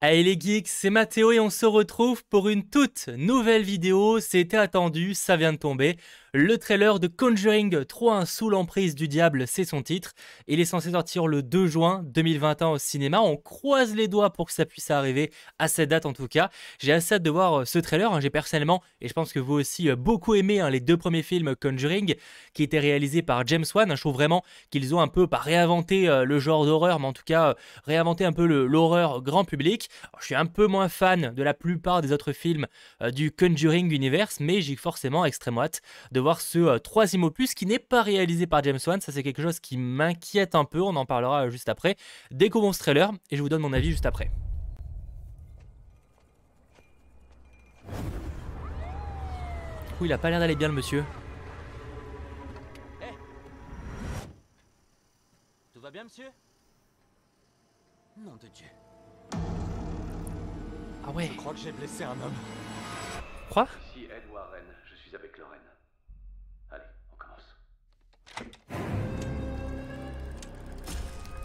Allez les geeks, c'est Mathéo et on se retrouve pour une toute nouvelle vidéo. C'était attendu, ça vient de tomber. Le trailer de Conjuring 3 sous l'emprise du diable, c'est son titre. Il est censé sortir le 2 juin 2021 au cinéma. On croise les doigts pour que ça puisse arriver à cette date en tout cas. J'ai assez hâte de voir ce trailer. J'ai personnellement, et je pense que vous aussi, beaucoup aimé les deux premiers films Conjuring qui étaient réalisés par James Wan. Je trouve vraiment qu'ils ont un peu, pas réinventé le genre d'horreur, mais en tout cas réinventé un peu l'horreur grand public. Alors, je suis un peu moins fan de la plupart des autres films du Conjuring Universe, mais j'ai forcément extrêmement hâte de voir ce troisième opus qui n'est pas réalisé par James Wan. Ça, c'est quelque chose qui m'inquiète un peu. On en parlera juste après. Découvrons ce trailer et je vous donne mon avis juste après. Ouh, il a pas l'air d'aller bien, le monsieur. Hey, tout va bien, monsieur? Nom de Dieu. Ah ouais. Je crois que j'ai blessé un homme. Quoi? Ici Ed Warren, je suis avec Lorraine. Allez, on commence.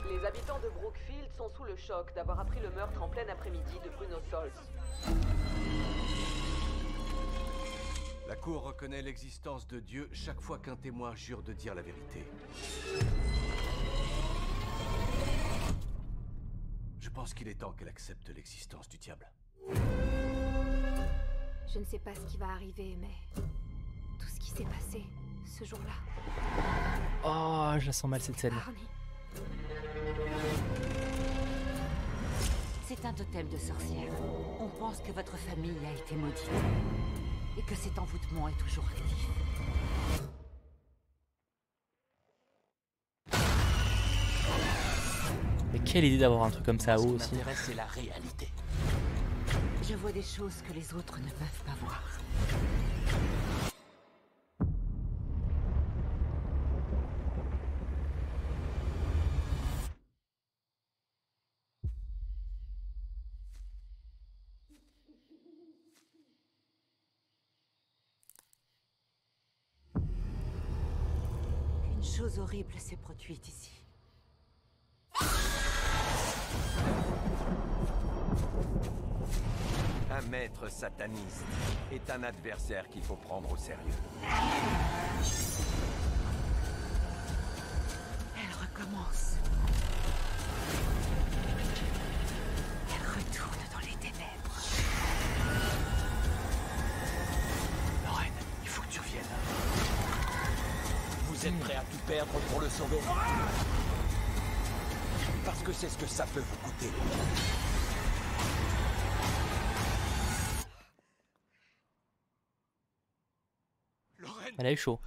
Les habitants de Brookfield sont sous le choc d'avoir appris le meurtre en plein après-midi de Bruno Sols. La Cour reconnaît l'existence de Dieu chaque fois qu'un témoin jure de dire la vérité. Je pense qu'il est temps qu'elle accepte l'existence du diable. Je ne sais pas ce qui va arriver, mais tout ce qui s'est passé ce jour-là. Oh, je la sens mal cette scène. Barney. C'est un totem de sorcière. On pense que votre famille a été maudite. Et que cet envoûtement est toujours actif. Mais quelle idée d'avoir un truc comme ça à haut Ce qui aussi. m'intéresse, c'est la réalité. Je vois des choses que les autres ne peuvent pas voir. Une chose horrible s'est produite ici. Un maître sataniste est un adversaire qu'il faut prendre au sérieux. Elle recommence. Elle retourne dans les ténèbres. Lorraine, il faut que tu reviennes. Vous êtes prêt à tout perdre pour le sauver? Parce que c'est ce que ça peut vous coûter. Lorraine! Elle a eu chaud.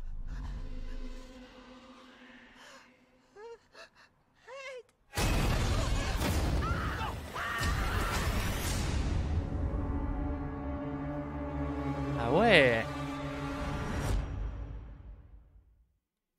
Ah ouais.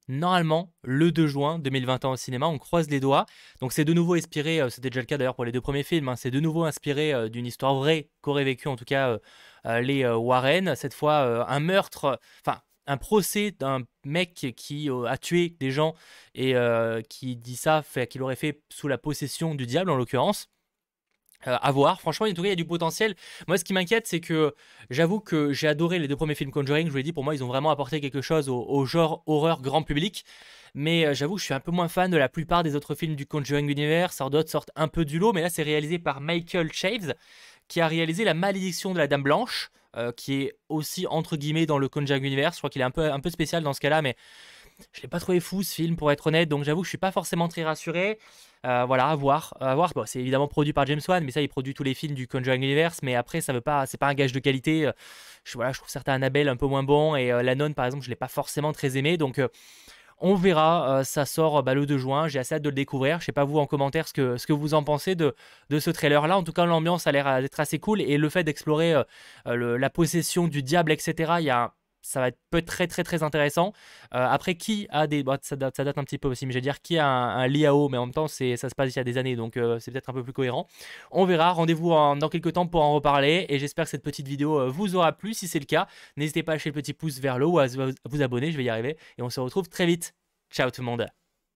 Normalement, le 2 juin 2021 au cinéma, on croise les doigts. Donc c'est de nouveau inspiré, c'était déjà le cas d'ailleurs pour les deux premiers films, hein, c'est de nouveau inspiré d'une histoire vraie qu'auraient vécu en tout cas les Warren. Cette fois, un meurtre, enfin un procès d'un mec qui a tué des gens et qui dit ça, qu'il aurait fait sous la possession du diable en l'occurrence. À voir, franchement, en tout cas, il y a du potentiel. Moi, ce qui m'inquiète, c'est que j'avoue que j'ai adoré les deux premiers films Conjuring. Je vous l'ai dit, pour moi, ils ont vraiment apporté quelque chose au genre horreur grand public. Mais j'avoue que je suis un peu moins fan de la plupart des autres films du Conjuring Universe. Alors, d'autres sortent un peu du lot, mais là, c'est réalisé par Michael Chaves, qui a réalisé La Malédiction de la Dame Blanche, qui est aussi, entre guillemets, dans le Conjuring Universe. Je crois qu'il est un peu spécial dans ce cas-là, mais je l'ai pas trouvé fou ce film pour être honnête, donc j'avoue que je suis pas forcément très rassuré. Voilà, à voir. Bon, c'est évidemment produit par James Wan, mais ça il produit tous les films du Conjuring Universe, mais après ça veut pas, c'est pas un gage de qualité. Je trouve certains Annabelle un peu moins bons et La Nonne par exemple je l'ai pas forcément très aimé, donc on verra. Ça sort le 2 juin, j'ai assez hâte de le découvrir. Je sais pas vous en commentaire ce que vous en pensez de ce trailer là. En tout cas l'ambiance a l'air d'être assez cool et le fait d'explorer la possession du diable etc. Ça va être très intéressant. Après, qui a des... Bon, ça date un petit peu aussi, mais je vais dire qui a un Liao, mais en même temps, ça se passe il y a des années, donc c'est peut-être un peu plus cohérent. On verra, rendez-vous dans quelques temps pour en reparler, et j'espère que cette petite vidéo vous aura plu. Si c'est le cas, n'hésitez pas à lâcher le petit pouce vers le haut ou à vous abonner, je vais y arriver, et on se retrouve très vite. Ciao tout le monde.